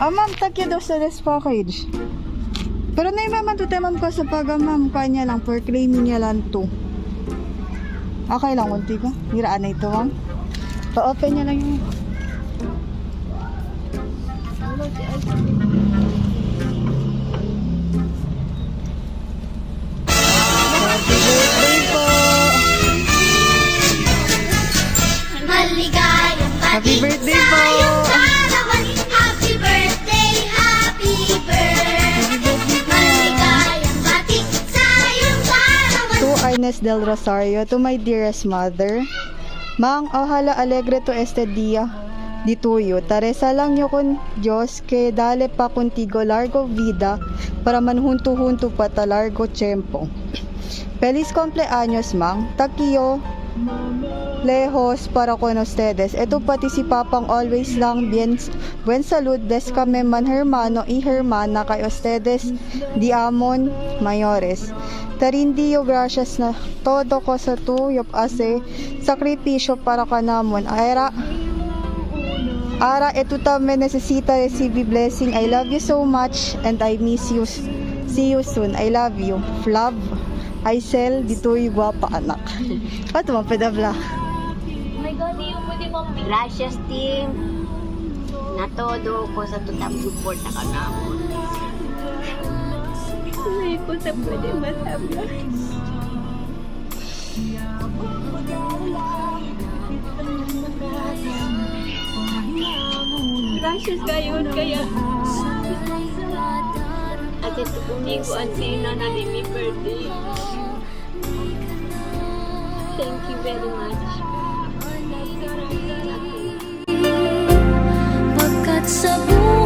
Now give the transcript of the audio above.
Ma'am, tagya daw sa this package. Pero na yung ma'am, tutemam ko sa pag, ma'am, kanya lang, for claiming niya lang to. Okay lang, unti ka. Hiraan na ito, ma'am. Pa-open niya lang yun. Happy birthday po! Maligayang Happy bati birthday sa po! iyong kaarawan. Happy birthday, happy birthday. Maligayang bati sa iyong kaarawan. To Ines del Rosario, to my dearest mother, Mang ojalá alegre to este día di tuyo. Taresa lang nyo kun Diyos, que dale pa contigo largo vida, para manhunto-hunto pa ta largo tiempo. Feliz cumpleaños, Mang. Takiyo lejos para con ustedes. Ito pati si Papang always lang buen salud des kami man hermano y hermana kay ustedes di amon mayores. Tarindiyo gracias na todo ko sa tuyo ase sakripisyo para kanamon. Ara ito tame necesita receive blessing. I love you so much and I miss you. See you soon. I love you. Love. Aisel, dito'y guwapa anak. At mo, pedabla. Oh my God, yung pwede mo. Gracias, team. Na todo ko sa tutang support na kanamon. Ay, ko sa pwede matabla. Gracias kayo, kaya at ito kuning ko ang sina na ni mi birthday. Thank you very much. Pagkat sa buhay